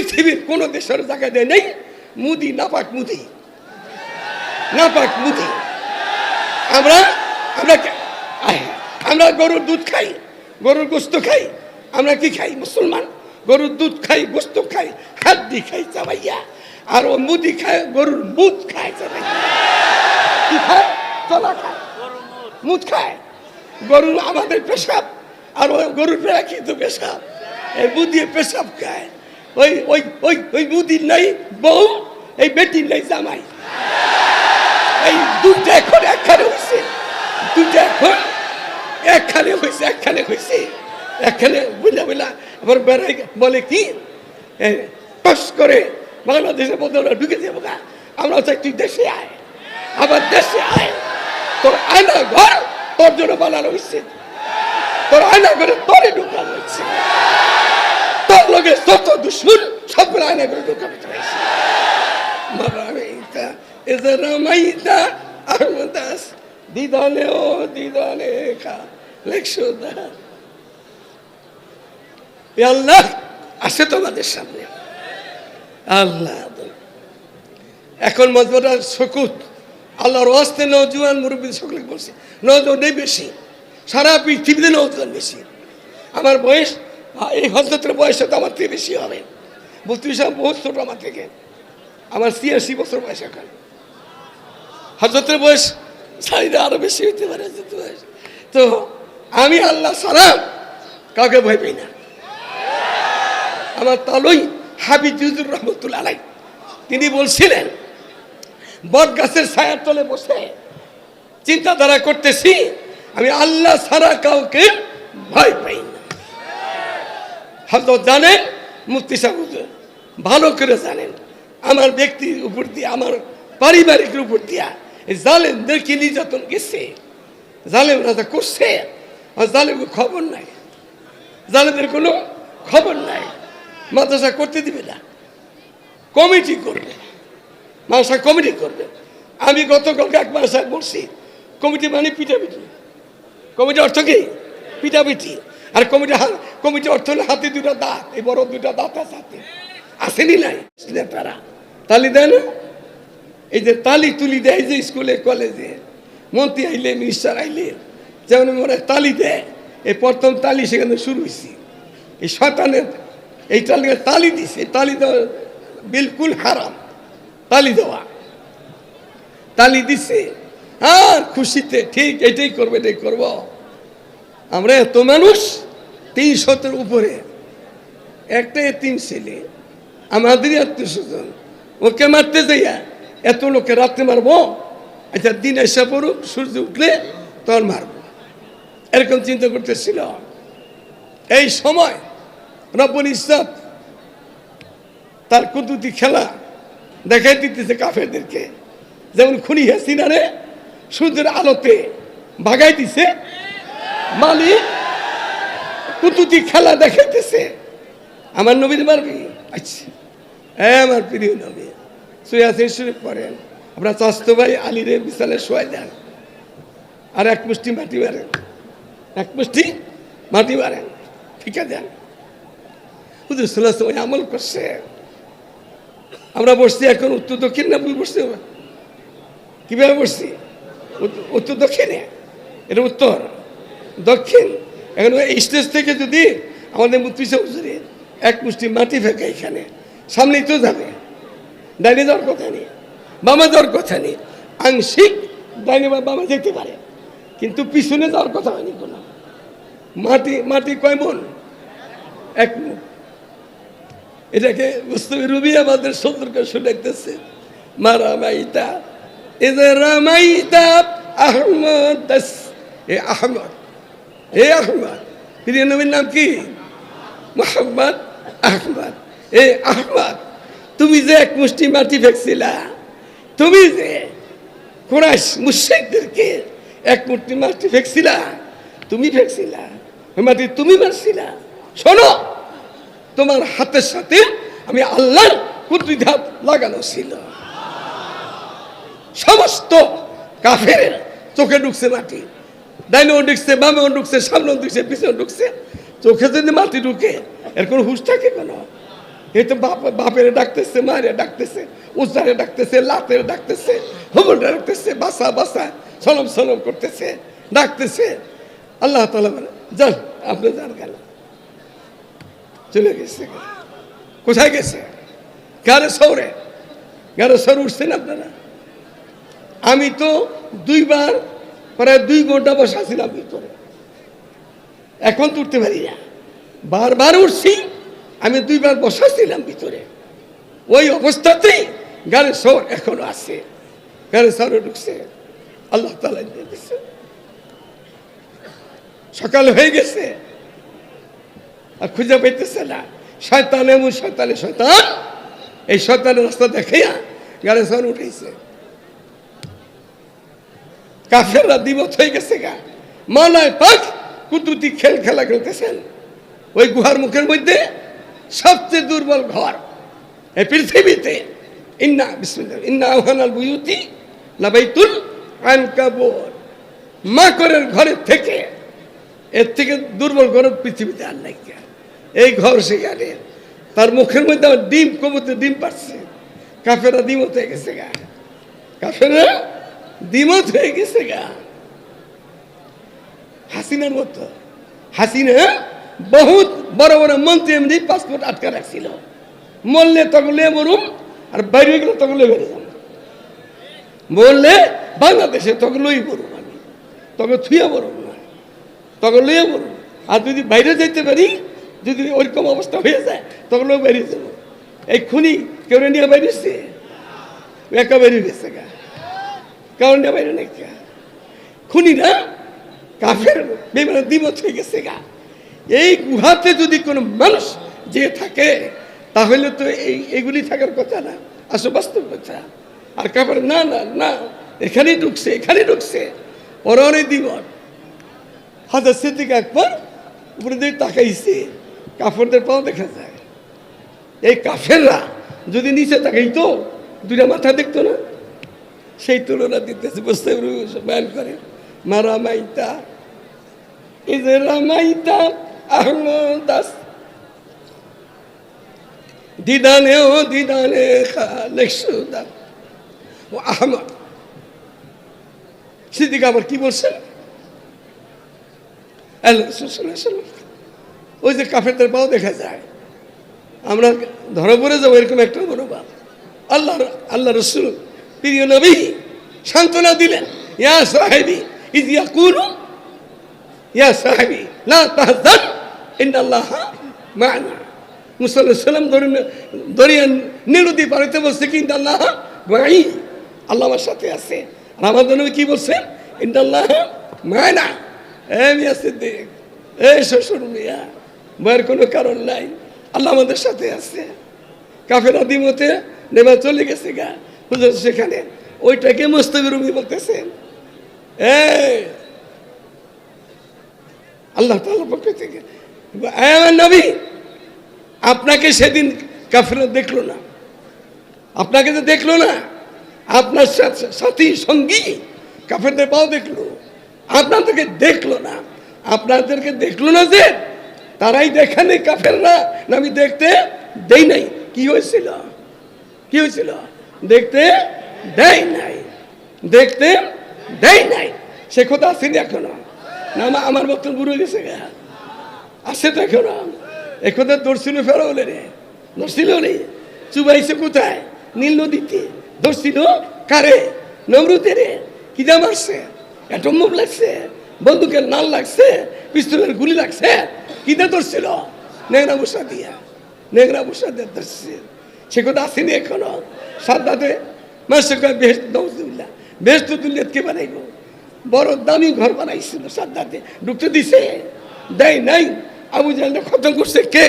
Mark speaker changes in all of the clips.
Speaker 1: পৃথিবীর কোন দেশের জায়গা দেয় নেই মুদি নাপাক মুদি নাপাক মুদি। আমরা আমরা আমরা গরুর দুধ খাই, গরুর গোস্ত খাই। আমরা কি খাই? মুসলমান গরুর দুধ খাই, গোস্ত খাই, হাড্ডি খাই চাবাইয়া। আর ও মুদি খায়, গরুর মুদ খায় চাবাইয়া। কি খায়? চলা খায়, মুদ খায়। গরু আমাদের পেশাব, আর ওই গরুর পেড়া কিন্তু পেশাব, এই মুদি পেশাব খায়। ওই ওই ওই ওই মুদির নাই বউ, এই বেটির নাই জামাই। এই দুটা এখন একখানে হয়েছে, দুটা এখন একখানে হয়েছে, একখানে হয়েছে, একখানে বুঝলা বুঝলা। আবার বেড়াই বলে কি টস করে বাংলাদেশের মধ্যে ওরা ঢুকে যাবো গা। আমরা চাই তুই দেশে আয়, আবার দেশে আয়। তোর আয়না ঘর তোর জন্য বানানো হয়েছে, তোর আয়না ঘরে তোরে ঢুকানো হয়েছে। তোর লোকে যত দুশ্মন সবগুলো আয়না ঘরে ঢুকানো হয়েছে। মারামাইতা এজারা মাইতা আহমদাস দিদানে ও দিদানে খা লেখছো দা। আল্লাহ আসে তোমাদের সামনে। আল্লাহ এখন মজবুরা সকুত আল্লাহর ওয়াস্তে নওজোয়ান মুরব্বী সকলে বলছে নওজোয়ান বেশি, সারা পৃথিবীতে নওজোয়ান বেশি। আমার বয়স এই হজরতের বয়সে তো আমার থেকে বেশি হবে। 32 সাল বহুত ছোট আমার থেকে, আমার 86 বছর বয়স। এখন হজরতের বয়স সাইডে আরো বেশি হইতে পারে বয়স। তো আমি আল্লাহ সালাম কাউকে ভয় পাই না। আমার তালুই হাবিজুর রহমতুল্লাহ আলাইহি তিনি বলছিলেন বট গাছের ছায়ার তলে বসে চিন্তাধারা করতেছি আমি আল্লাহ ছাড়া কাউকে ভয় পাই না। হযরত জানেন, মুফতি সাহেব ভালো করে জানেন, আমার ব্যক্তির উপর দিয়ে, আমার পারিবারিক উপর দিয়া এই জালেমদেরকে নির্যাতন গেছে, জালেম রাজা করছে, আর জালেমের খবর নাই, জালেমের কোনো খবর নাই। মাদ্রাসা করতে দিবে না, কমিটি করবে, মাদ্রাসা কমিটি করবে। আমি গতকালকে এক মাদ্রাসায় বলছি কমিটি মানে পিটাপিটি। কমিটি অর্থ কি? পিটাপিটি। আর কমিটি অর্থ হলে হাতে দুটো দাঁত, এই বড় দুটো দাঁত আছে হাতে, আসেনি নাই তারা তালি দেয় না। এই যে তালি তুলি দেয় যে স্কুলে কলেজে মন্ত্রী আইলে মিনিস্টার আইলে যেমন মনে তালি দেয়, এই প্রথম তালি সেখানে শুরু হয়েছে। এই শয়তানের এই তালি দিছে, তালি দেওয়া বিলকুল হারাম। তালি দেওয়া, তালি দিছে আর খুশিতে ঠিক এটাই করবে, এটাই করব। আমরা এত মানুষ 300-এর উপরে, একটা 3 ছেলে, আমাদেরই আত্মীয়-স্বজন, ওকে মারতে যাইয়া এত লোকে রাত্রে মারবো। আচ্ছা দিন এসে পড়ুক, সূর্য উঠলে তখন মারবো, এরকম চিন্তা করতেছিল। এই সময় রব্বুল ইজ্জত তার কুদরতি খেলা দেখাই দিতেছে কাফেরদেরকে। যেমন খুনি হাসিনারে সূর্যের আলোতে ভাগাই দিছে, মালিক কুদরতি খেলা দেখাইতেছে। আমার নবীর মারবি? আচ্ছা আমার প্রিয় নবী ইয়াসিন শরীফ পড়েন, আপনার চাস্তো ভাই আলীরে বিছালে শোয়াই দেন, আর এক মুষ্টি মাটি মারেন, এক মুষ্টি মাটি মারেন, ঠিক আছে। হুজুর সাল্লাল্লাহু আলাইহি ওয়াসাল্লাম আমল করছে। আমরা বসছি এখন উত্তর দক্ষিণ না ভুল বসছি? কিভাবে বসছি? উত্তর দক্ষিণে, এটা উত্তর দক্ষিণ। এখন এই স্টেজ থেকে যদি আমাদের মুফতি হুজুরের এক মুষ্টি মাটি ফেঁকে এখানে সামনেই তো যাবে, ডাইনে যাওয়ার কথা নেই, বামে যাওয়ার কথা নেই। আংশিক ডাইনে বা বামে যেতে পারে, কিন্তু পিছনে যাওয়ার কথা হয়নি কোনো। মাটি মাটি কয় মন? 1 মুঠ। এটাকে রবি আমাদের সতর্ক শুনাইতেছে, মারামাইতা এদের রামাইতা আহমদ। এ আহমদ, এ আহমদ, প্রিয় নবীর নাম কি? মুহাম্মদ আহমদ। এ আহমদ, তুমি যে এক মুষ্টি মাটি ফেকছিলা, তুমি যে কুরাইশ মুশরিকদেরকে এক মুষ্টি মাটি ফেকছিলা, তুমি ফেকছিলা, ওই মাটি তুমি মারছিলা। শোনো, তোমার হাতের সাথে আমি আল্লাহর কুদরতি হাত লাগানো ছিল। সমস্ত কাফের চোখে ঢুকছে মাটি, ডাইনেও ঢুকছে, বামেও ঢুকছে, সামনেও ঢুকছে, পিছনেও ঢুকছে। চোখে যদি মাটি ঢুকে এর কোনো হুঁশ থাকে? কোনো এই তো বাপের ডাকতেছে, মায়ের ডাকতেছে, উজারে ডাকতেছে, লাতের ডাকতেছে, হুবল ডাকতেছে, বাসা বাসা সলম সলম করতেছে, ডাকতেছে। আল্লাহ তাআলা বলে যান, আপনি যান। গেল, চলে গেছে। কোথায় গেছে? গাড়ে সৌরে। গাড়ে সৌর উঠছেন আপনারা? আমি তো দুইবার প্রায় 2 ঘন্টা বসা ছিলাম ভিতরে, এখন তো উঠতে পারি না। বারবার উঠছি, আমি 2 বার বসা ছিলাম ভিতরে, ওই অবস্থাতেই গাড়ি সৌর এখনো আছে। গাড়ি সৌরে ঢুকছে, আল্লাহ তাআলা দিয়ে দিচ্ছে। সকাল হয়ে গেছে আর খুঁজে পাইতেছে না। শয়তান এমন শয়তানের শয়তান, এই শয়তানের রাস্তা দেখাইয়া গাড়ি সৌর উঠেছে। কাফেররা দ্বিমত হয়ে গেছে গা। মাওলানা পাক কুদরতি খেলা খেলতেছেন ওই গুহার মুখের মধ্যে। সবচেয়ে দুর্বল ঘর এই পৃথিবীতে। ইন্না বিসমিল্লাহ ইন্না আওহানাল বুয়ুতি লাবাইতুল আনকাবুত। মাকড়ের ঘরের থেকে এর থেকে দুর্বল ঘর পৃথিবীতে আর নাই। এই ঘর সেখানে তার মুখের মধ্যে আমার ডিম, কবুতর ডিম পাচ্ছে। কাফেররা দ্বিমত হয়ে গেছে গা। কাফেররা দ্বিমত হয়ে গেছে গা। হাসিনার মতো। হাসিনা বহুত বড় বড় মন্ত্রী এমনি পাসপোর্ট আটকা রাখছিল। মরলে তখন মরুম, আর বাইরে গেলে তখন বেড়ে যাম। বললে বাংলাদেশে তখন লই মরুম, আমি তখন থুয়া মরুম না, তখন লইয়া মরুম। আর যদি বাইরে যাইতে পারি, যদি ওইরকম অবস্থা হয়ে যায়, তখন লোক বেরিয়ে যাবো। এই খুনি কেউ নিয়ে বেরিয়েছে, একা বেরিয়ে গেছে গা। কারণ বাইরে নাই খুনি না, কাফের বেমানে দ্বিমত হয়ে গেছে গা। এই গুহাতে যদি কোনো মানুষ যে থাকে, তাহলে তো এইগুলি থাকার কথা না, আসলে বাস্তব কথা। আর কাপড় না না না, এখানেই ঢুকছে, এখানে ঢুকছে। ওরা অনেক দ্বিমত। হযরত সিদ্দিক আকবর উপরে দিয়ে তাকাইছে, কাফেরদের পাও দেখা যায়। এই কাফেররা যদি নিচে তাকাইতো, 2টা মাথা দেখতো না। সেই তুলনা দিতেছে, বুঝতে বয়ান করে। মারামাইতা ইজ রামাইতা আহমদাস দিদানে ও দিদানে খালেক সুদা ও আহমদ। সিদ্দিক আবার কি বলছেন? ওই যে কাফেরদের পাও দেখা যায়, আমরা ধরা পড়ে যাবো এরকম একটা মনোভাব। আল্লাহ রসুল প্রিয় নবী সান্ত্বনা দিলেন, ইয়া সাহেবি ইজ ইয়াকুলু ইয়া সাহেবি লা তাহজান ইন্নাল্লাহা মা'না। মুসা আলাইহিস সালাম দরিয়া নিরুদি পানিতে বলছে কি ইন্নাল্লাহা মা'i, আল্লাহ আমার সাথে আছে। আর আমাদের নবী কি বলছেন? ইন্নাল্লাহা মা'না। এই মিয়া সিদ্দিক, এই শ্বশুর মিয়া, ভয়ের কোনো কারণ নাই, আল্লাহ আমাদের সাথে আছে। কাফেররা দ্বিমতে নেমে চলে গেছে গা। হুজুর সেখানে ওইটাকে মুস্তাফির রুমি বলতেছেন। আল্লাহ তাআলার পক্ষ থেকে আমার নবী, আপনাকে সেদিন কাফেররা দেখলো না, আপনাকে তো দেখলো না, আপনার সাথী সঙ্গী কাফেরদের পাও দেখলো, আপনাদেরকে দেখলো না। আপনাদেরকে দেখলো না যে তারাই দেখেনি কাফেররা, না আমি দেখতে দেই নাই। কি হয়েছিল? কি হয়েছিল? দেখতে দেয় নাই, দেখতে দেয় নাই। সে কথা আসেনি এখনো না, আমার বক্তব্য বুড়ো গেছে গা, আসে তো এখনো। এ কথা ধরছিল ফেরাউলে রে, ধরছিল রে, চুবাইছে কোথায়? নীল নদীতে। ধরছিল কারে? নমরুদে রে। কিদা মারছে? এটম বোম লাগছে, বন্দুকের নাল লাগছে, পিস্তলের গুলি লাগছে। কিদা ধরছিল? নেংরা বসা দিয়া, নেংরা বসা দিয়ে ধরছে। সে কথা আসেনি এখনো। সাদ্দাতে মানুষের কয় বেহেশত নউজুবিল্লাহ, বেহেশত দুনিয়াতে বানাইব। বড় দামি ঘর বানাইছিল সাদ্দাতে, ঢুকতে দিছে? দেয় নাই। আবু জাহেলটা খতম করছে কে?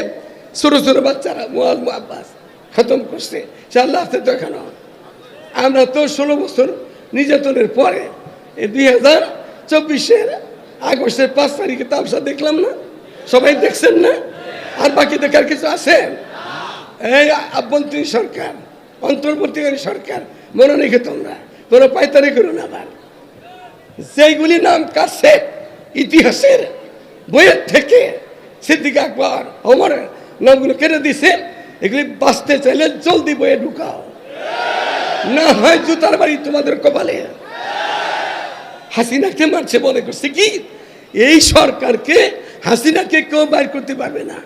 Speaker 1: ছোট ছোট বাচ্চারা, মুআজ আব্বাস খতম করছে। সে আল্লাহ আছে তো এখনো। আমরা তো 16 বছর নির্যাতনের পরে এই 2024 আগস্টের 5 তারিখে তামসা দেখলাম না? সবাই দেখছেন না? আর বাকি দেখার কিছু আছে? এই আভ্যন্তরীণ সরকার, অন্তর্বর্তীকারী সরকার, মনে রেখে তোমরা পায়তারি করো না। আবার যেইগুলি নাম কাটছে ইতিহাসের বইয়ের থেকে, সিদ্দিক আকবর, ওমরের নামগুলো কেটে দিছে, এগুলি বাঁচতে চাইলে জলদি বয়ে ঢুকাও, না হয় জুতার বাড়ি তোমাদের কপালে। হাসিনাকে মারছে মনে করছে কি এই সরকারকে, হাসিনাকে কেউ বাইর করতে পারবে না।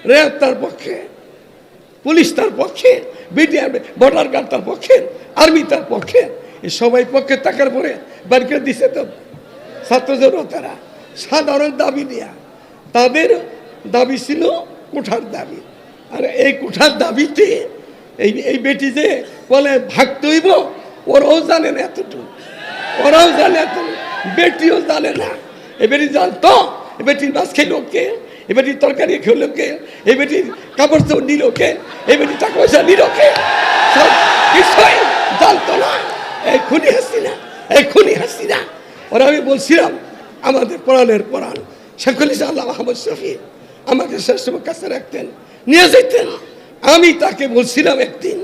Speaker 1: র্যাব তার পক্ষে, পুলিশ তার পক্ষে, বিডিআর বর্ডার গার্ড তার পক্ষে, আর্মি তার পক্ষে, এই সবাই পক্ষে থাকার পরে বাইর করে দিছে তো ছাত্র জনতারা সাধারণ দাবি নিয়ে। তাদের দাবি ছিল কোঠার দাবি, আর এই কোঠার দাবিতে এই বেটি যে বলে ভাগতে হইব, ওরাও জানে না এতটুকু, ওরাও জানে এতটুকু, বেটিও জানে না। এ বেটি জানতো এ বেটির মাছ খেলো কে, এ বেটির তরকারি খেলো কে, এ বেটির কাপড় চোপড় নিল কে, এ বেটির টাকা পয়সা নিল কে, সব কিছুই জানতো না। এই খুনি হাসিনা, এই খুনি হাসিনা। ওরা আমি বলছিলাম আমাদের পরাণের পরাণ শেখুল ইসলাম আল্লাহ মাহমুদ শফি আমাকে শেষ সময় কাছে রাখতেন, নিয়ে যেতেন। আমি তাকে বলছিলাম একদিন,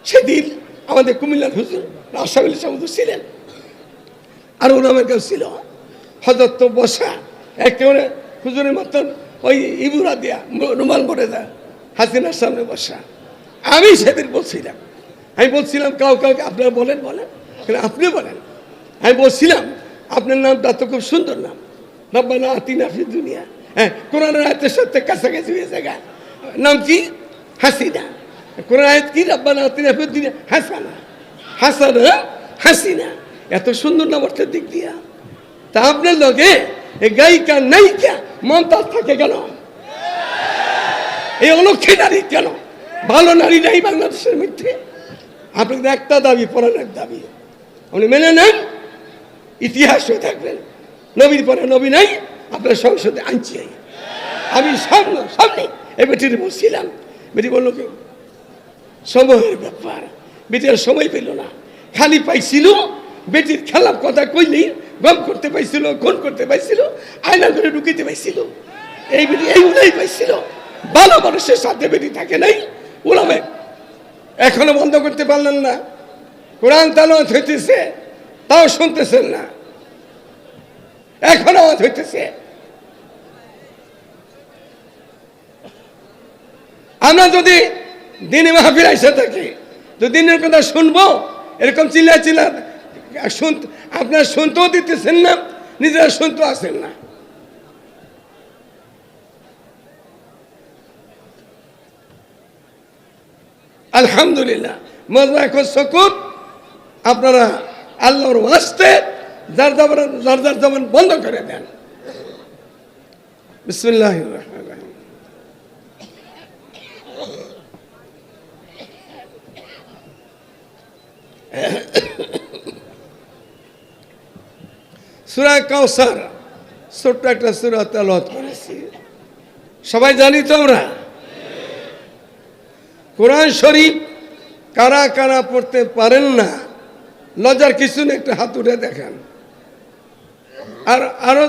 Speaker 1: সেদিন আমাদের কুমিল্লার হুজুর আশরাফুল ইসলাম হুজুর ছিলেন, আর ওর আমার কেউ ছিল হজরত তো বসা একেবারে হুজুরের মতন ওই ইবুরা দিয়া রুমাল ভরে দেয় হাসিনার সামনে বসা। আমি সেদিন বলছিলাম, আমি বলছিলাম কাউকে আপনারা বলেন, আপনি বলেন। আমি বলছিলাম আপনার নামটা তো খুব সুন্দর নাম, রব্বানা আতিনা ফিদ দুনিয়া, হ্যাঁ কোরআনের আয়াতের সাথে কাছাকাছি হয়েছে গা। নাম কি? হাসিনা। কোরআন আয়াত কি? রব্বানা আতিনা ফিদ দুনিয়া হাসানা, হাসানা হাসিনা। এত সুন্দর নাম অর্থের দিক দিয়া। তা আপনার লগে এই গায়িকা নায়িকা মমতাজ থাকে কেন? এই অলক্ষী নারী কেন? ভালো নারী নাই বাংলাদেশের মধ্যে? আপনাদের একটা দাবি, পরাণের দাবি, আপনি মেনে নেন, ইতিহাস হয়ে থাকবেন। নবীর পরে নবী নাই, আপনার সংসদে আনছি। আমি সামনে এই বেটির বলছিলাম, বেটি বললো কি সময়ের ব্যাপার, বেটির সময় পেল না, খালি পাইছিল বেটির খেলার কথা কইলেই গম করতে পাইছিল, খুন করতে পাইছিল, আয়না করে ঢুকিতে পাইছিল। এই বেটি এইগুলাই পাইছিল। ভালো মানুষের সাথে বেটি থাকে নাই। ওলামে এখনো বন্ধ করতে পারলেন না। কোরআন তালাওয়াত হইতেছে, তাও শুনতেছেন না, এখনো আওয়াজ হইতেছে। আমরা যদি দিনে মাহফিল এসে থাকি, তো দিনের কথা শুনবো, এরকম চিল্লা আপনারা শুনতেও দিতেছেন না, নিজেরা শুনতেও আসেন না। আলহামদুলিল্লাহ মজা এখন সকুত। আপনারা আল্লাহর ওয়াস্তে যার যার জবান বন্ধ করে দেন। বিসমিল্লাহির রহমানির রহিম। সূরা কাউসার ছোট্ট একটা সূরা তেলাওয়াত করেছি, সবাই জানি তো আমরা। কোরআন শরীফ কারা কারা পড়তে পারেন না, লজ্জার কিছু নেই, একটু হাত উঠে দেখেন। আর আরো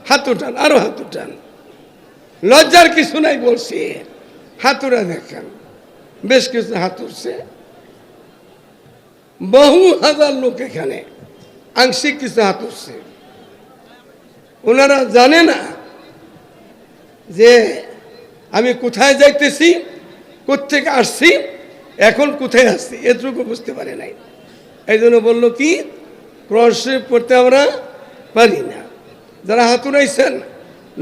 Speaker 1: হাত উঠান, আরো হাত উঠান, লজ্জার কিছু নাই বলছি, হাত উঠে দেখেন। বেশ কিছু হাত উঠছে, বহু হাজার লোক এখানে, আংশিক কিছু হাত উঠছে। ওনারা জানে না যে আমি কোথায় যাইতেছি, কোত্থেকে আসছি, এখন কোথায় আসছি, এটুকু বুঝতে পারে নাই। এই জন্য বললো কি কোরআন শরীফ পড়তে আমরা পারি না। যারা হাত উঠাইছেন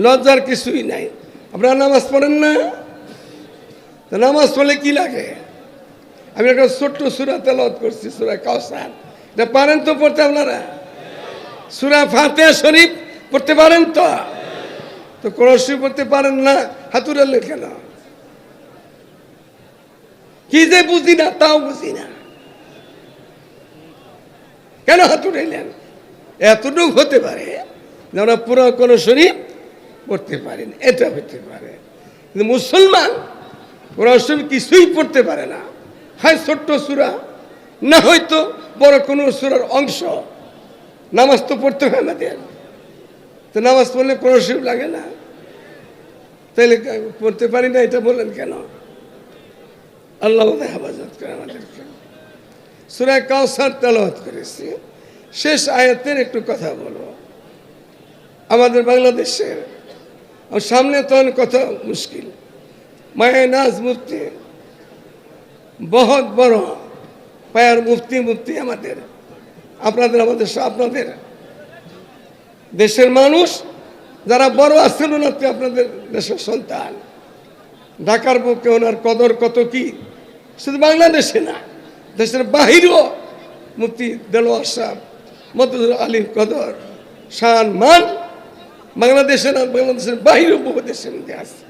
Speaker 1: লজ্জার কিছুই নাই। আপনারা নামাজ পড়েন না? নামাজ পড়লে কি লাগে? আমি একটা ছোট্ট সূরা তেলাওয়াত করছি, সূরা কাউসার, এটা পারেন তো পড়তে আপনারা? সূরা ফাতিহা শরীফ পড়তে পারেন তো? তো কোরআন শরীফ পড়তে পারেন না, হাত উঠালেন কেন? কি যে বুঝি না, তাও বুঝি না, কেন হাত উঠাইলেন? এতটুকু হতে পারে যে আমরা পুরো কোন শরীফ পড়তে পারি না, এটা হতে পারে। কিন্তু মুসলমান কোরআন শরীফ কিছুই পড়তে পারে না, হয় ছোট্ট সূরা, না হয়তো বড় কোনো সূরার অংশ। নামাজ তো পড়তে হয় আমাদের, তো নামাজ পড়লে কোরআন শরীফ লাগে না? তাইলে পড়তে পারি না এটা বললেন কেন? আল্লাহ হেফাজত করে আমাদেরকে। সূরা কাউসার তেলাওয়াত করেছি, শেষ আয়াতের একটু কথা বলবো। আমাদের বাংলাদেশের সামনে তো কথা মুশকিল, মায়নাজ মুফতি বহুত বড় পায়ার মুফতি আমাদের, আপনাদের আপনাদের দেশের মানুষ যারা বড় আছেন ওনাতে আপনাদের দেশের সন্তান। ঢাকার বুকে ওনার কদর কত কি, শুধু বাংলাদেশে না দেশের বাহিরেও মুফতি দেলোয়ার সাহেব মতজুর আলীর কদর শান মান বাংলাদেশে না, বাংলাদেশের বাহিরেও বহু দেশের মধ্যে আছে।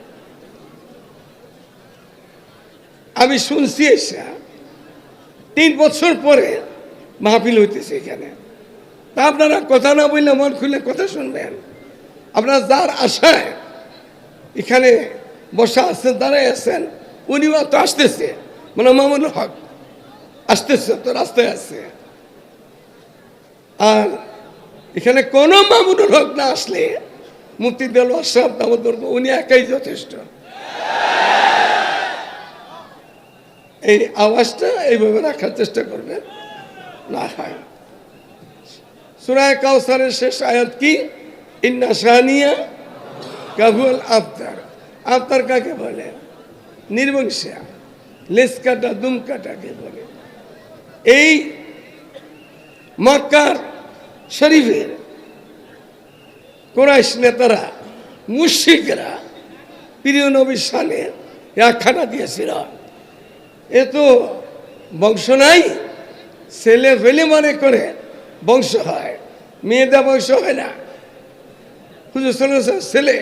Speaker 1: আমি শুনছি এসা 3 বছর পরে মাহফিল হইতেছে এখানে। তা আপনারা কথা না বললে মন খুলে কথা শুনবেন। আপনারা যার আশায় এখানে বসা আছেন, দাঁড়ায় আছেন, উনিও তো আসতেছে, মানে মামুনুল হক আসতেছে, তো রাস্তায় আছে। আর এখানে কোনো মামুনুল হক না আসলে মুফতি দেলোয়ার সাহেব দামোদর উনি একাই যথেষ্ট। এই আওয়াজটা এইভাবে রাখার চেষ্টা করবেন না হয়। সূরা কাউসারের শেষ আয়াত কি? ইন্না শানিয়া কাহুয়াল আবতার। আবতার কাকে বলে? নির্বংশা, লেজ কাটা, দুম কাটাকে বলে। এই মক্কার শরীফের কুরাইশ নেতারা, মুশরিকরা প্রিয় নবীর শানে একখানা দিয়েছিল, এ তো বংশ নাই, ছেলে ফেলে মনে করে বংশ হয়, মেয়েদের বংশ হয় না। হুজুর সাল্লাল্লাহু আলাইহি ওয়াসাল্লাম ছেলে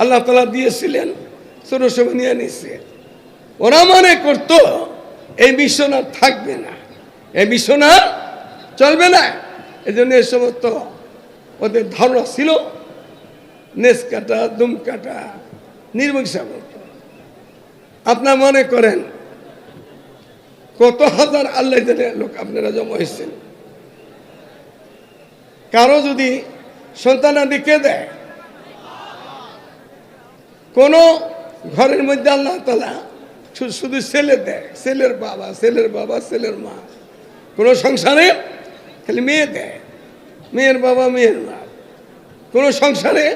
Speaker 1: আল্লাহ তাআলা দিয়েছিলেন, ছোট সময় নিয়ে নিছে। ওরা মনে করতো এই মিশন আর থাকবে না, এই মিশন আর চলবে না। এই জন্য এই সমস্ত ওদের ধারণা ছিল নেস কাটা, দুম কাটা, নির্বংশা বলতো। আপনার মনে করেন কত হাজার আল্লাহ লোক আপনারা জমা হয়েছেন। কারো যদি সন্তানাদি কে দেয়, কোন ঘরের মধ্যে আল্লাহ তাআলা শুধু ছেলে দেয়, ছেলের বাবা, ছেলের বাবা, ছেলের মা। কোন সংসারে খালি মেয়ে দেয়, মেয়ের বাবা, মেয়ের মা। কোন সংসারে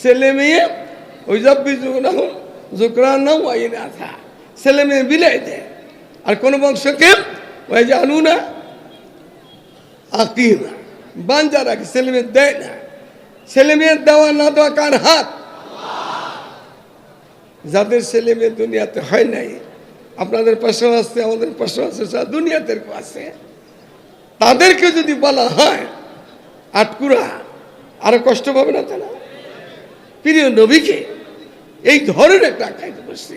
Speaker 1: ছেলে মেয়ে ওই জব্বি জুকরান নাও আইন আথা, ছেলে মেয়ে বিলাই দেয়। আর কোন বংশকে ওই যে আনুনা আকিনা বাঞ্জা রাখে, ছেলে মেয়ে দেয় না। ছেলে মেয়ের দেওয়া না দেওয়া কার হাত? যাদের ছেলে মেয়ে দুনিয়াতে হয় নাই, আপনাদের পাশেও আছে, আমাদের পাশেও আছে, দুনিয়াতে আছে, তাদেরকে যদি বলা হয় আটকুরা, আরো কষ্ট পাবে না তারা? প্রিয় নবীকে এই ধরনের টাকাইতে বসছে,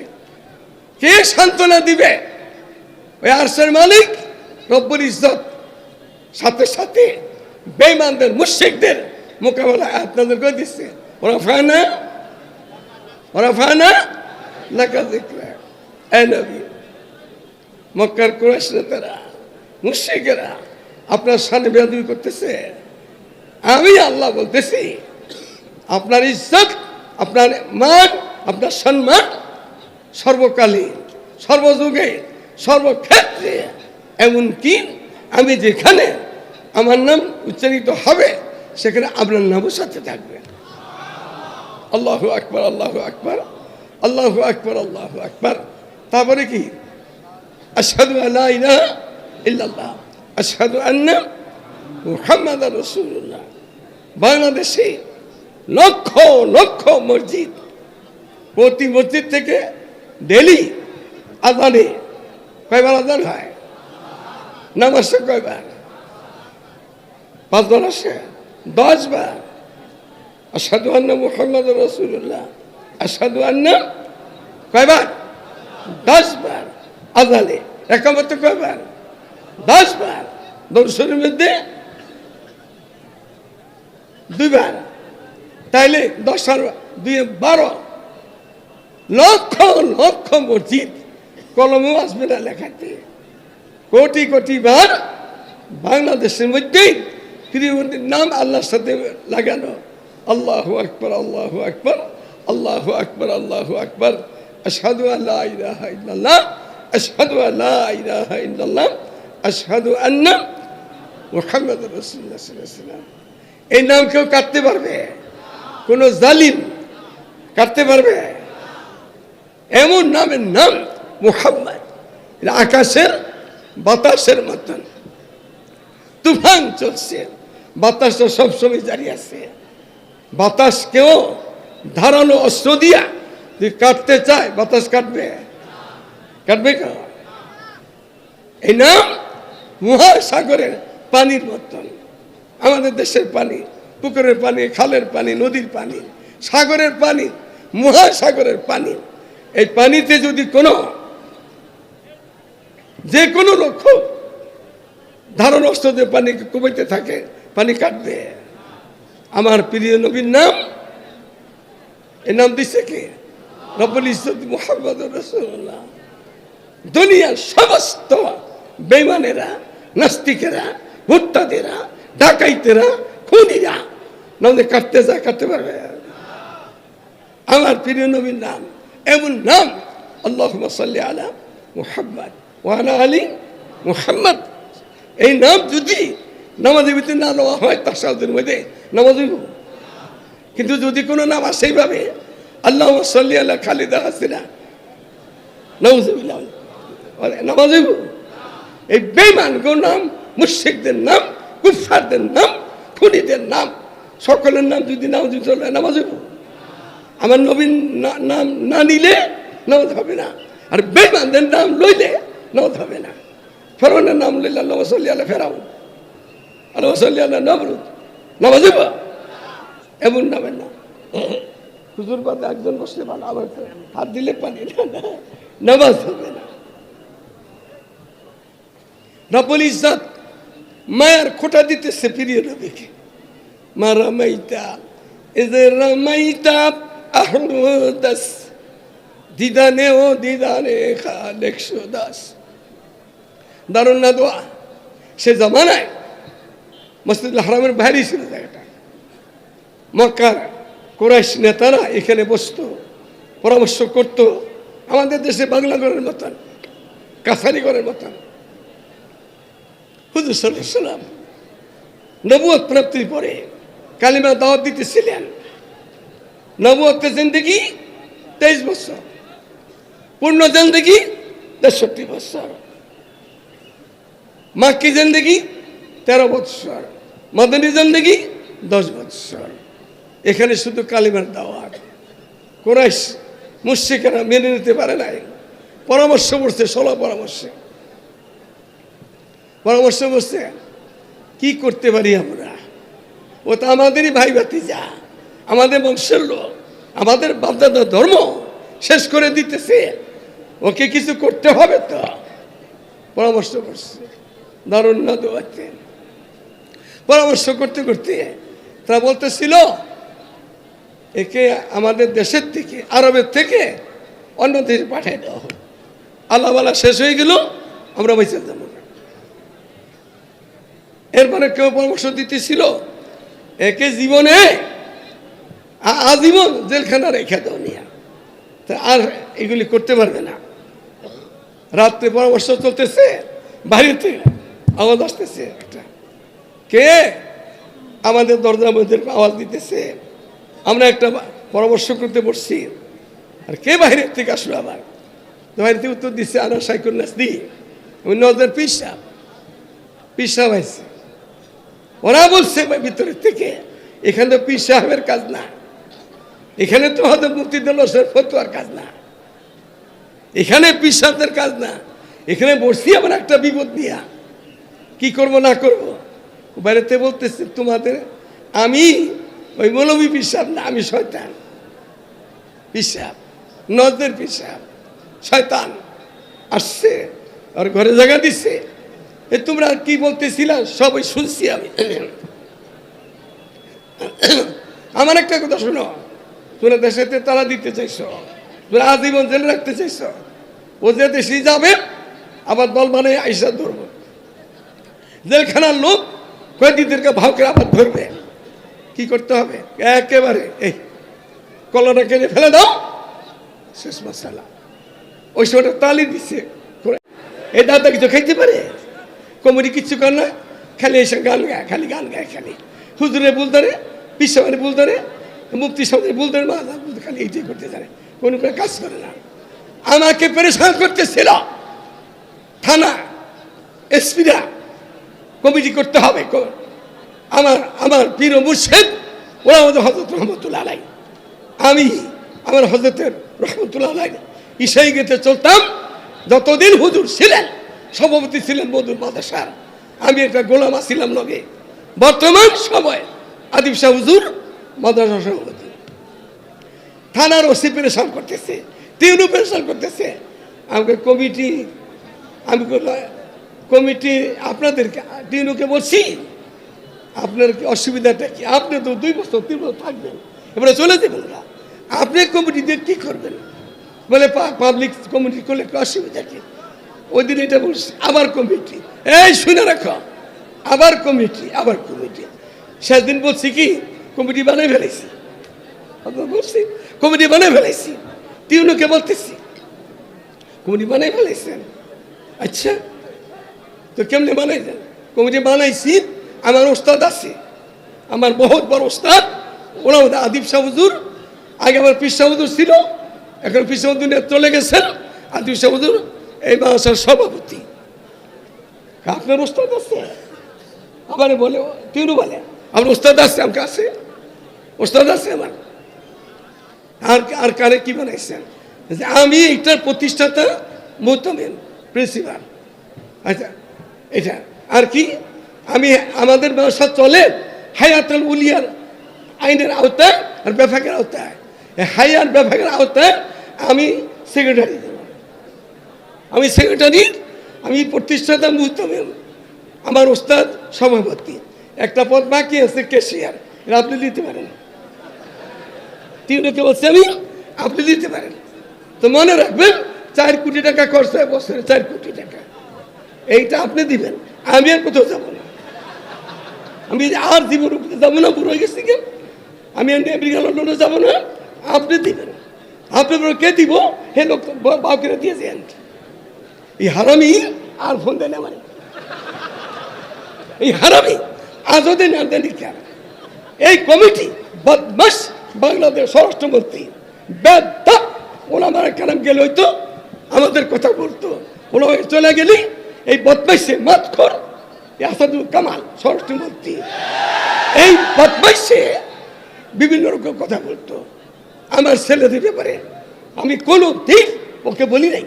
Speaker 1: কে সান্ত্বনা দিবে? ওই আরশের মালিক রব্বুল ইজ্জত সাথে সাথে বেঈমানদের, মুশরিকদের মোকাবেলা আপনাদের করে দিচ্ছে। ওরা ফানা লাকা যিকরা। এই নবী, মক্কার কুরাইশ নেতারা, মুশরিকেরা আপনার সামনে বেয়াদবি করতেছে। আমি আল্লাহ বলতেছি, আপনার ইজ্জত, আপনার মান, আপনার সম্মান সর্বকালীন, সর্বযুগে, সর্বক্ষেত্রে, এমনকি আমি যেখানে আমার নাম উচ্চারিত হবে সেখানে আপনার নামও সাথে থাকবে। আল্লাহু আকবার, আল্লাহু আকবার, আল্লাহু আকবার, আল্লাহু আকবার। তারপরে কি? আশহাদু আল্লা ইলাহা ইল্লাল্লাহ, আশহাদু আন্না মুহাম্মাদুর রাসূলুল্লাহ। বাংলাদেশে লক্ষ লক্ষ মসজিদ, প্রতি মসজিদ থেকে ডেলি আজানে কয়বার আজান হয়? নামাজে কয়বার? 5 বার আসে, 10 বার। আশহাদু আন্না মুহাম্মাদুর রাসূলুল্লাহ, আশহাদু আন্না কয়বার? 10 বার আজানে। একামতে কয়বার? 10 বার। দরুদ শরীফের মধ্যে 2 বার। তাইলে 10 আর 2 12। লক্ষ লক্ষ মসজিদ, কলমেও আসবে না লেখাতে। কোটি কোটি বার বাংলাদেশের মধ্যেই প্রিয়বন্ধীর নাম আল্লাহর সাথে লাগানো। আল্লাহু আকবার, আল্লাহু আকবার, আল্লাহু আকবার, আল্লাহু আকবার। আশহাদু আল্লা ইলাহা ইল্লাল্লাহ, আশহাদু আল্লা ইলাহা ইল্লাল্লাহ, আশহাদু আন্না মুহাম্মাদুর রাসূলুল্লাহ সাল্লাল্লাহু আলাইহি ওয়াসাল্লাম। এই নাম কেউ কাটতে পারবে? কোন জালিম কাটতে পারবে? এমন নামের নাম মুহাম্মদ। আকাশের বাতাসের মতন তুফান চলছে, বাতাস তো সবসময় জারি আছে। বাতাসকেও ধারালো অস্ত্র দিয়া যদি কাটতে চায়, বাতাস কাটবে? কাটবে কেন? এই নাম মহাসাগরের পানির মতন। আমাদের দেশের পানি, পুকুরের পানি, খালের পানি, নদীর পানি, সাগরের পানি, মহাসাগরের পানি। এই পানিতে যদি যে কোনো লক্ষ্য ধারণ অস্ত্র দিয়ে পানিকে কুবাইতে থাকে, পানি কাটবে। আমার প্রিয় নবীর নাম, এই নাম দিচ্ছে কে? রব্বুল ইজ্জত মুহাম্মদুর রাসূলুল্লাহ। দুনিয়ার সমস্ত বেঈমানেরা, নাস্তিকেরা, মুরতাদেরা, ডাকাইতেরা, খুনিরা নামে কাটতে যায়, কাটতে পারবে? আমার প্রিয় নবীর নাম এমন নাম, আল্লাহুম্মা সাল্লি আলা মুহাম্মদ ওয়া আলা আলি মুহাম্মদ। এই নাম যদি নামাজের ভিতরে না নেওয়া হয়, তাশাহুদের মধ্যে নামাজ হইব। কিন্তু যদি কোনো নাম আসে এইভাবে, আল্লাহুম্মা সাল্লি আলা খালিদা হাসিনা, নাউযুবিল্লাহ, নামাজ হইব? এই বেঈমানদের নাম, মুশরিকদের নাম, কুফফারদের নাম, খুনিদের নাম, সকলের নাম যদি নামাজ চলে, নামাজ হইব? আমার নবীর নাম না নিলে নামাজ হবে না, আর বেঈমানদের নাম লইলে নামাজ হবে না। ফেরাউনের নাম লইলে আল্লাহুম্মা সাল্লি আলা ফেরাউন, আল্লাহুম্মা সাল্লি আলা নমরুদ, নামাজ হইব? এমন নামের নাম। হুজুর বাদে একজন বসলে ভালো, আবার হাত দিলে পানি না, নামাজ হবে না। রব্বুল ইজ্জত মায়ার খোঁটা দিতেছে প্রিয় নবীকে। মা রামাইতা ইয রামাইতা আহমদাস, দিদানে ও দিদানে খালেক সুদাস। দারুণ না দোয়া? সে জামানায় মসজিদুল হারামের বাইরে ছিল জায়গাটা। মক্কার কুরাইশ নেতারা এখানে বসতো, পরামর্শ করত, আমাদের দেশে বাংলা ঘরের মতন, কাছারি ঘরের মতন। হুজুর সাল্লাল্লাহু আলাইহি ওয়াসাল্লাম নবুয়ত প্রাপ্তির পরে কালিমা দাওয়াত দিতেছিলেন। নবুয়তের জিন্দেগি 23 বছর, পূর্ণ জিন্দেগি 63 বছর, মাক্কি জিন্দেগি 13 বছর, মদনী জিন্দেগি 10 বছর। এখানে শুধু কালিমার দাওয়াত। কুরাইশ মুশরিকরা মেনে নিতে পারে নাই, পরামর্শ করছে, 16 পরামর্শ করছে কি করতে পারি আমরা? ও তো আমাদেরই ভাই ভাতিজা, আমাদের বংশের লোক, আমাদের বাপদাদার ধর্ম শেষ করে দিতেছে, ওকে কিছু করতে হবে তো। পরামর্শ করছে, দারুণ না দোয়াতে। পরামর্শ করতে করতে তারা বলতেছিল, একে আমাদের দেশের থেকে, আরবের থেকে অন্য দেশে পাঠিয়ে দেওয়া হোক। আল্লাহওয়ালা শেষ হয়ে গেল, আমরা বেঁচে যাব না। এরপরে কেউ পরামর্শ দিতেছিল, একে জীবনে আজীবন জেলখানা রেখে দাও নিয়া, তা আর এগুলি করতে পারবে না। রাত্রে পরামর্শ চলতেছে, বাইরে থেকে আওয়াজ আসতেছে, একটা কে আমাদের দরজার মধ্যে আওয়াজ দিতেছে। আমরা একটা পরামর্শ করতে বসছি, আর কে বাইরের থেকে আসলো? আবার বাইরে থেকে উত্তর দিচ্ছে, আনা সাইকুল নাসদি, আমি নজর পীর সাহেব আইছে। ওরা বলছে ভিতরের থেকে, এখানে তো পীর সাহেবের কাজ না, এখানে তো হয়তো মুক্তিদুল্লাহের ফতোয়ার কাজ না, এখানে পীর সাহেবদের কাজ না। এখানে বসছি আবার একটা বিপদ দিয়া, কি করব না করব। বাইরেতে বলতেছে, তোমাদের আমি ওই মৌলভী পীর সাহেব না, আমি শয়তান পীর সাহেব, নজর পীর সাহেব শয়তান আসছে, আর ঘরে জায়গা দিচ্ছে। তোমরা কি বলতেছিলা সবাই শুনছি আমি। আমার একটা কথা শোনো, তোমরা দেশেতে তারা দিতে চাইছো, তোমরা আজীবন জেলে রাখতে চাইছো। ও যে দেশে যাবে আবার দল বানিয়ে আইসা ধরব, জেলখানার লোক কয়েদিদেরকে ভাব করে আবার ধরবে। কি করতে হবে? একেবারে এই কলাটা কেটে ফেলে দাও, শেষ মশালা। ওই সময়টা তালি দিচ্ছে, এই দাদা কিছু খাইতে পারে? কমেডি কিচ্ছু কর না, খালি এসে গান গায়, খালি গান গায়, খালি হুজুরে ভুল ধরে, পিসাবারে ভুল ধরে, মুফতি সাহেবের ভুল ধরে, খালি এইটাই করতে জানে, কোনো কাজ করে না। আমাকে পরেশান করতেছিল, থানা এসপিরা কমিটি করতে হবে। আমার আমার পীর মুর্শিদ ওরা আমাদের হযরত রহমতুল্লাহ আলাই, আমি আমার হযরতের রহমতুল্লাহ আলাই ইসাই গেতে চলতাম। যতদিন হুজুর ছিলেন, সভাপতি ছিলেন মধুর মাদ্রাসার, আমি একটা গোলাম ছিলাম লগে। বর্তমান সময়ে আদিব শাহ হুজুর মাদ্রাসা সভাপতি। থানার ওসি পরেশান করতেছে, তিনও পরেশান করতেছে আমাকে কমিটি। আমি কমিটি আপনাদেরকে তিনুকে বলছি, আপনার কি অসুবিধাটা কি? আপনি তো 2 বছর 3 বছর থাকবেন, এবারে চলে যাবেন না, আপনি কমিটি দিয়ে কী করবেন? বলে পাবলিক কমিটি করলে অসুবিধা কি? ওই দিন এটা বলছি, আবার কমিটি, এই শুনে রাখো, আবার কমিটি, আবার কমিটি। সেদিন বলছি কি কমিটি বানিয়ে ফেলেছি, বলছি কমিটি বানিয়ে ফেলেছি। তিনুকে বলতেছি কমিটি বানিয়ে ফেলেছেন। আচ্ছা, তো কেমনে বানাইছেন? কমিটি বানাইছি, আমার ওস্তাদ আছে, আমার বহুত বড় ওস্তাদ, ওরা আদিব শাহ হুজুর। আগে আমার পীর শাহ হুজুর ছিল, এখন পীর শাহ হুজুর চলে গেছেন। আদিব শাহ হুজুর এই মাদ্রাসার সভাপতি। আপনার ওস্তাদ আছে? আবার বলে, তিনও বলে আমার ওস্তাদ আছে, আমার কাছে ওস্তাদ আছে আমার। আর কারে কি বানাইছেন? আমি এটার প্রতিষ্ঠাতা, মুহতামিম, প্রিন্সিপাল। আচ্ছা, এটা আর কি? আমি আমাদের ব্যবসা চলে হায়াতুল উলিয়ার আইনের আওতায় আর বিভাগের আওতায়। হায়ার বিভাগের আওতায় আমি সেক্রেটারি, আমি সেক্রেটারি, আমি প্রতিষ্ঠাতা, মুহতামিম, আমার ওস্তাদ সভাপতি। একটা পদ বাকি আছে, ক্যাশিয়ার, এটা আপনি দিতে পারেন। তিনকে বলছি আমি, আপনি দিতে পারেন। তো মনে রাখবেন 4 কোটি টাকা খরচ হয় বছরে, 4 কোটি টাকা। এইটা আপনি দিবেন, আমি আর কোথাও যাবো না। আমি আর জীবন যাবো না, বুড়ো হয়ে গেছি কেন, আমি আমেরিকা লন্ডনে যাবো না। আপনি দিবেন, আপনি কে দিব? হে লোক বাউকে দিয়েছেন। এই হারামি আর ফোন দেন আমার, এই হারামি আজও দেন আর দেন। এই কমিটি বদমাস, বাংলাদেশ স্বরাষ্ট্রমন্ত্রী বেদা, ওনার কারণ গেলে হইতো আমাদের কথা বলতো। ওরা চলে গেলি এই বদমাইশে মাতখর আসাদুল কামাল স্বরাষ্ট্রমন্ত্রী, এই বদমাইশে বিভিন্ন রকম কথা বলতো আমার ছেলেদের ব্যাপারে। আমি কোনো দিন ওকে বলি নাই,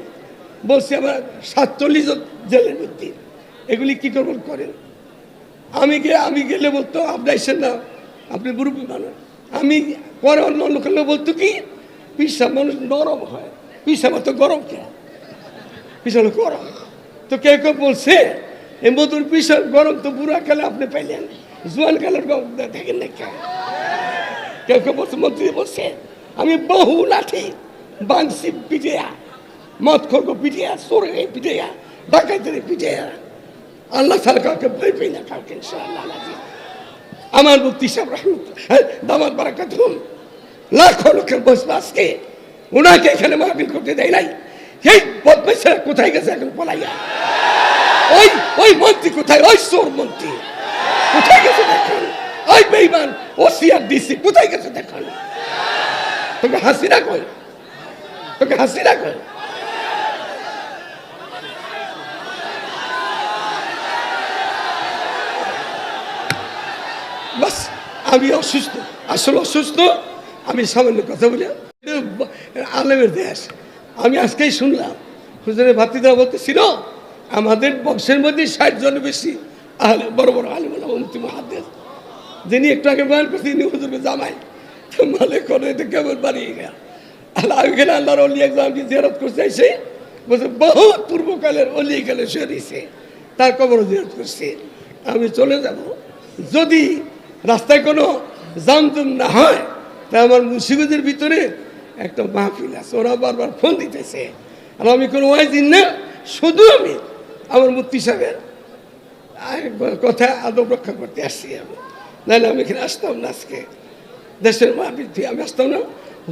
Speaker 1: বলছি আমার 47 জেলের মধ্যে, এগুলি কি করবেন করেন। আমি গেলে বলতো আপনি আসেন না, আপনি মুরব্বী মানুষ। আমি পরে অন্য লোকের বলতো কি পিসা মানুষ নরম হয়, পিসা তো গরম কে, পিসা গরম। তো কেউ কেউ বলছে এই মধুর পিসার গরম তো বুড়া কালে আপনি পাইলেন, জোয়ান কালের গরম দেখেন না। কেউ কেউ বলছে, মন্ত্রী বলছে আমি বহু লাঠি বাংসি পিটিয়া, মদ খোরগো পিটিয়া, সোরে পিটিয়া, ডাকাইতে পিটিয়া, আল্লাহ ছাড়া কাউকে ভয় পাই না কাউকে, ইনশাআল্লাহ। আমার মুফতি সাহেব রহমতুল্লাহ দামাত বারাকাতুহুম লাখো লোকের বসবে আজকে, ওনাকে এখানে মাহফিল করতে দেয় নাই। এই বদমাইশেরা কোথায় গেছে এখন পলাইয়া? ওই মন্ত্রী কোথায়? ওই চোর মন্ত্রী কোথায় গেছে দেখুন? ওই বেঈমান ওসিআর ডিসি কোথায় গেছে দেখুন? তোকে হাসিনা কই? তোকে হাসিনা কই? বাস, আমি অসুস্থ, আসলে অসুস্থ। আমি সামান্য কথা বলি, আলেমের দেশ। আমি আজকেই শুনলাম হুজুরের ভাতিজা বলতেছিল আমাদের বংশের মধ্যে 60 জন বেশি বড় বড় আলেম মুফতি মুহাদ্দিস, যিনি একটু আগে বয়ান করছি ইনি হুজুরের জামাই। তো মালে করে এটা কেমন বাড়িয়ে গেল। এখানে আল্লাহর অলি একজন আমি জিয়ারত করতে এসে বলছে বহু পূর্বকালের অলি এখানে সরিয়েছে, তার কবর জিয়ারত করছে। আমি চলে যাব, যদি রাস্তায় কোনো জামজুম না হয় তা আমার মুন্সিগঞ্জের ভিতরে একটা মাহফিল আছে, ওরা বারবার ফোন দিতেছে। আর আমি কোনো ওয়াইজিন না, শুধু আমি আমার মুফতি সাহেবের কথা আদব রক্ষা করতে আসছি। আমি নাহলে আমি এখানে আসতাম না, আজকে দেশের মাহফিল থেকে আমি আসতাম না।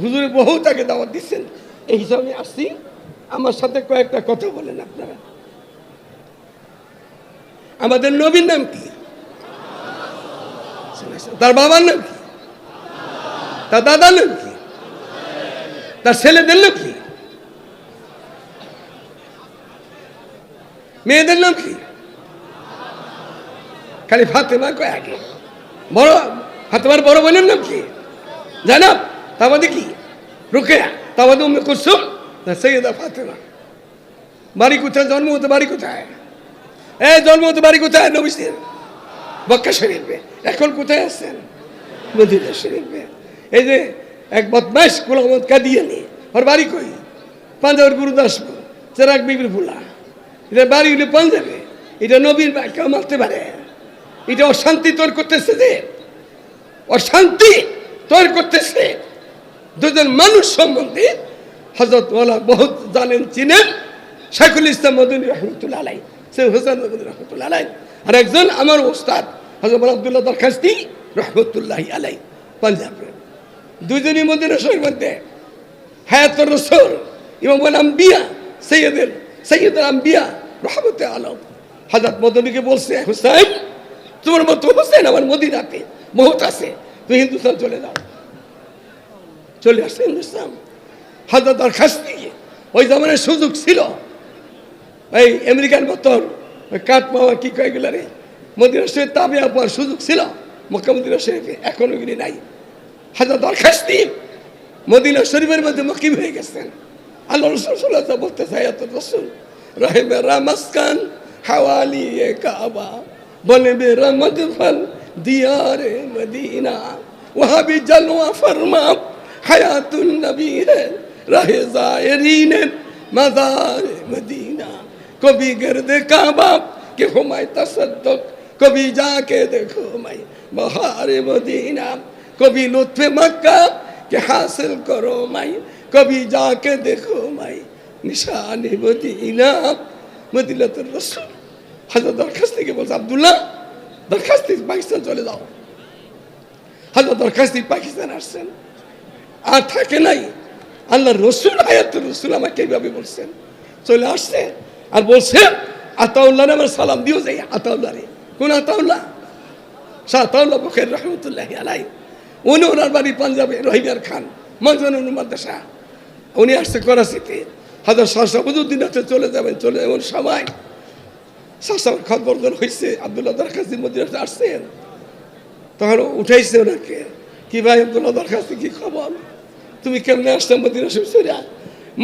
Speaker 1: হুজুরে বহু তাকে দাওয়াত দিচ্ছেন, এই হিসাবে আমি আসছি। আমার সাথে কয়েকটা কথা বলেন আপনারা। আমাদের নবীর নাম কি? তার বাবার নাম কি? তার দাদার নাম কি? তার ছেলেদের নাম কি? মেয়েদের নাম কি? খালি ফাতেমা কয় আগে। বড় ফাতেমার বড় বোনের নাম কি? জানাব। তা বাদে কি? রুকেয়া। তা বাদে উম্মে কুলসুম, সৈয়দা ফাতেমা। বাড়ি কোথায়? জন্ম হতে বাড়ি কোথায়? জন্ম হতে বাড়ি কোথায়? নবীর মক্কা শরীফে। এখন কোথায় আছেন? মদিনা শরীফে। এই যে এক বদমাশ গোলাম কাদিয়ানি, ওর বাড়ি কই? পাঞ্জাবের গুরুদাসপুর, চেরাগ বিবির ভুলা। এটা বাড়ি হলে পাঞ্জাবে। এটা নবীর কেউ মারতে পারে? এটা অশান্তি তৈরি করতেছে, যে অশান্তি তৈরি করতেছে। দুজন মানুষ সম্বন্ধে হযরত ওয়ালা বহুত জানেন, চিনেন, শাইখুল ইসলাম মদনী রহমতুল্লাহ আলাইহি, শেখ হোসেন মদনী রহমতুল্লাহ আলাইহি, আর একজন আমার ওস্তাদ হযরত আব্দুল্লাহ দরখাস্তি রহমতুল্লাহি আলাইহি, পাঞ্জাবে। দুজনই মদিনা শরীফের মধ্যে হায়াতুর রাসূল ইমামুল আম্বিয়া সৈয়দুল আম্বিয়া রহমতে আলম হযরত মদনীকে বলছে, হুসাইন, তোমার মতো হোসেন আমার মদিনাতে বহুত আছে, তুই হিন্দুস্তান চলে যাও। চলে আসছে হিন্দুস্তান। হযরত দরখাস্তি ওই জামানায় সুযোগ ছিল, এই আমেরিকার মতন কাঠ পাওয়া কি কয় গেল রে, মদিনা শরীফ তাবিয়া পাওয়ার সুযোগ ছিল মক্কা মদিনা শরীফে, এখন ওইগুলি নাই। হযরত দরখাস্তি মদিনা শরীফের মধ্যে মুকিম হয়ে গেছেন। আল্লাহ রাসূল সাল্লাল্লাহু আলাইহি ওয়াসাল্লাম বলতে সায়াতুর রাসূল রহিমে রামাসকান হাওয়ালি এ কাবা বলে মেরা মদফল দিয়ারে মদিনা ওয়া বি জলওয়া ফরমা হায়াতুন নবী है रहे ज़ायरीन मज़ार मदीना कभी गर्द काबा के हुमाय तसद्दुक कभी जाके देखो मैं बहार मदीना कभी लुत्फ़ मक्का के हासिल करो मैं कभी जाके देखो मैं निशान मदीना मदीनातुर रसूल। हज़रत दरखास्ती के बोलते अब्दुल्लाह दरखास्ती पाकिस्तान चले जाओ। हज़रत दरखास्ती पाकिस्तान আসছেন, আর থাকে নাই। আল্লাহ রসুল হায়াতুর রসুল আমাকে এইভাবে বলছেন, চলে আসছে আর বলছে আতাউল্লাহ আমার সালাম দিও যাই। আতাউল্লাহ রে, কোন আতাউল্লাহ? শাহ আতাউল্লাহ বখের রহমতুল্লাহি আলাইহি। উনি ওনার বাড়ি পাঞ্জাবে, রহিমিয়ার খান মঞ্জুর মাদ্রাসা। উনি আসছে করাচিতে। হাজার শাহ সাবুদ্দিন হাতে চলে যাবেন, চলে এমন সময় শাহ সাহেব খবর হয়েছে আব্দুল্লাহ দরখাস্তি মদিনাতে আসছেন। তখন উঠাইছে ওনাকে, কি ভাই আব্দুল্লাহ দরখাস্তি, কি খবর? তুমি কেমনে আসছো মদিনা শরীফ?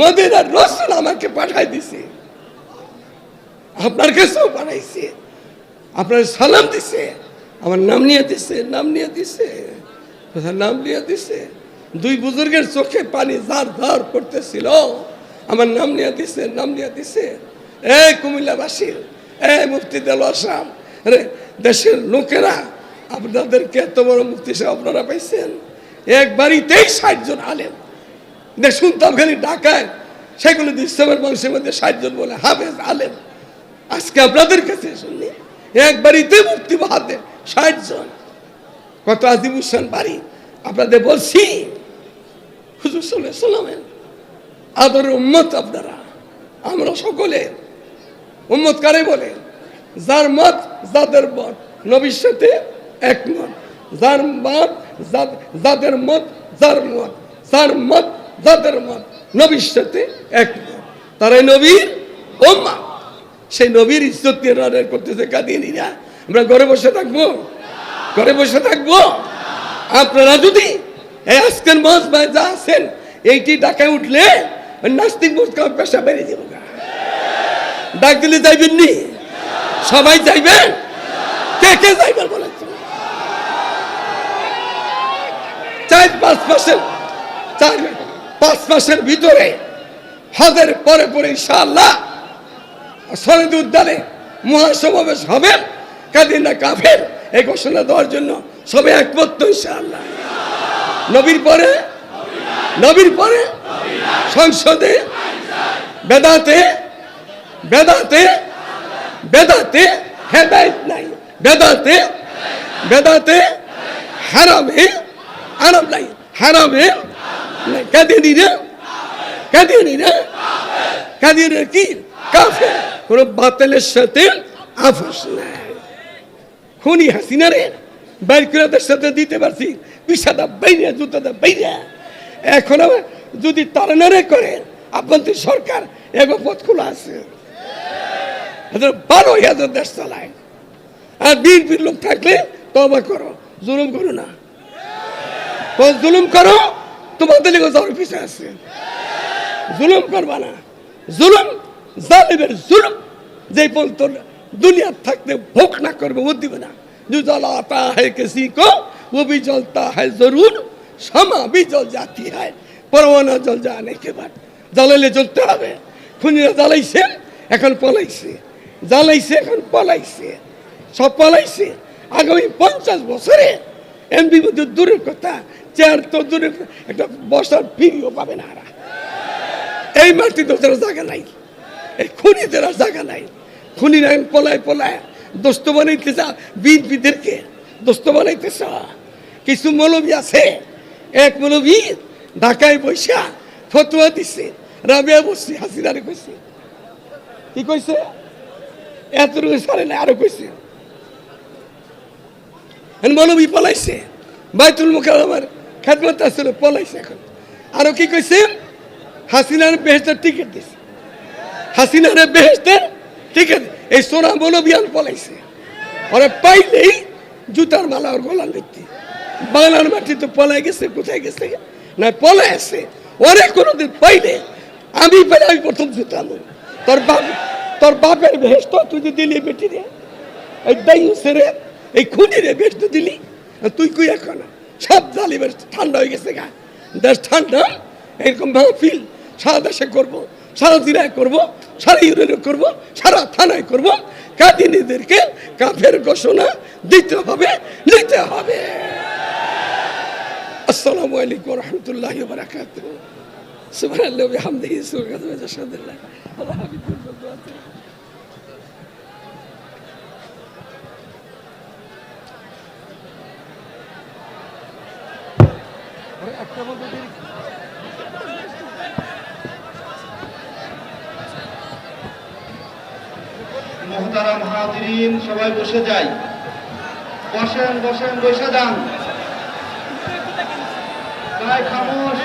Speaker 1: মদিনার রাসূল আমাকে পাঠাই দিছে, আপনার কাছেও পাঠাইছে, আপনার সালাম দিছে, আমার নাম নিয়ে দিছে, নাম নিয়ে দিছে, নাম নিয়ে দিছে। দুই বুজুর্গের চোখে পানি ঝার ঝার করতেছিল, আমার নাম নিয়ে দিছে, নাম নিয়ে দিছে। এই কুমিল্লাবাসীর, এই মুফতি দেলোয়ার সাহেব, দেশের লোকেরা আপনাদেরকে এত বড় মুফতি সাহেব আপনারা পাইছেন। এক বাড়িতেই 60 জন আলেম। শুনতাম খালি ঢাকায় সেগুলো ইসলামের মানুষের মধ্যে 60 জন বলে হাফেজ আলেম। আজকে আপনাদের কাছে শুনলি এক বাড়িতে মুফতি বাহাদের 60 জন। কত আজিবুসান বাড়ি। আপনাদের বলছি হুজুর সাল্লাল্লাহু আলাইহি ওয়াসাল্লামের আদরের উম্মত আপনারা, আমরা সকলে। উম্মত কারে বলে? যার মত যাদের মত নবীর সাথে একমত, যার মত যাদের মত যার মত, যার মত যাদের মত নবীর সাথে একমত, তারাই নবীর উম্মত। সেই নবীর ইজ্জত নিয়ে রানের করতেছে কাদিয়ানীরা। আমরা ঘরে বসে থাকবো? ঘরে বসে থাকবো? আপনারা যদি এই আজকের মঞ্চ ভাই যা আছেন এইটি ডাকায় উঠলে নাস্তিক মুস্তাক পেশা বেড়ে যাবো। ডাক দিলে যাইবেন নি? সবাই যাইবেন? কে কে যাইবেন বলেন? 4-5 মাসের ভিতরে হজের পরে পরে ইনশাআল্লাহ শহীদ উদ্যানে মহাসমাবেশ হবে। কাদিনা কাফের এই ঘোষণা দেওয়ার জন্য সবাই একমত তো ইনশাআল্লাহ। নবীর পরে সংসদে বেদাতে বেদাতে বেদাতে হেদায়েত নাই, বেদাতে হারামে আরাম নাই, হারামে কাদিয়ানীরা কি কাফের। কোন বাতিলের সাথে আপোষ নাই। খুনি হাসিনারে বাইর করে সাথে দিতে পারছি, পিসাদা বাইরে জুতাদা বাইরে। এখন যদি তাড়ানারে করে আপনাদের সরকার এগো পথ খোলা আছে। এদের 12,000 দেশ চালায়। আর বিএনপির লোক থাকলে তওবা করো, জুলুম করো না। জুলুম করো, তোমাদের লেগে যাওয়ার পিছিয়ে আছে। জুলুম করবা না। জুলুম জালিমের জুলুম যে পর্যন্ত দুনিয়ার থাকতে ভোগ না করবে ও দিবে না। जो जलाता है किसी को वो भी जलता है जरूर, क्षमा भी जल जाती है परवाना जल जाने के बाद। জ্বালাইলে জ্বলতে হবে। খুনিরা জ্বালাইছে, এখন পলাইছে, জ্বালাইছে এখন পলাইছে, সব পলাইছে। আগামী 50 বছরে এমপি মধ্যে দূরের কথা, চেয়ার তো দূরের, একটা বসার ফিরিও পাবে না। এই মাটিতে ওদের জায়গা নাই, এই খুনিদের আর জায়গা নাই। খুনিরা পলায় পলায় দোস্ত বানাইতে চা, বিদেরকে দোস্ত বানাইতে চা। কিছু মৌলবী আছে, এক মৌলবী ঢাকায় বৈশা ফতোয়া দিছে, রাবিয়া বসছি হাসিনারে কইছে, কি কইছে, এতটুকু সারে না আরো কইছে। মৌলবী পলাইছে, বাইতুল মুকাররমের খেদমত আসলে পলাইছে। এখন আরো কি কইছে, হাসিনার বেহেশতের টিকিট দিছে, হাসিনার বেহেশতের টিকিট। এই সোনা মৌলবিয়ান পলাইছে, ওরা পাইলেই জুতার মালা ওর গোলার ভিত্তি। বাংলার মাটি তো পলাই গেছে, কোথায় গেছে না পলাই আছে। ওরে কোনোদিন পাইলে আমি পেলে আমি প্রথম জুতাম। তোর বাপের বেহেশত তুই যে দিলি বেটি রে, এই দাইছে রে, এই খুনি রে বেহেশত দিলি তুই কুই। এখন সব জালিমের ঠান্ডা হয়ে গেছে গা, দেশ ঠান্ডা। এরকম মাহফিল সারা দেশে করবো, সারা জেলায় করবো, সারা ইউনিয়নে করবো, সারা থানায় করবো। কাদিনীদেরকে কাফের ঘোষণা দিতে হবে, নিতে হবে। আসসালামু আলাইকুম ওয়া রাহমাতুল্লাহি ওয়া বারাকাতুহু। সুবহানাল্লাহি ওয়া বিহামদিহি সুবহানাল্লাহি ওয়া শাহাদাল্লাহ আল্লাহ হাবিবুল দোয়াতে। একটা বলতে
Speaker 2: মোহতারাম হাজিরিন, সবাই বসে যাই। বসেন বসেন, বসে যান। খামোশ।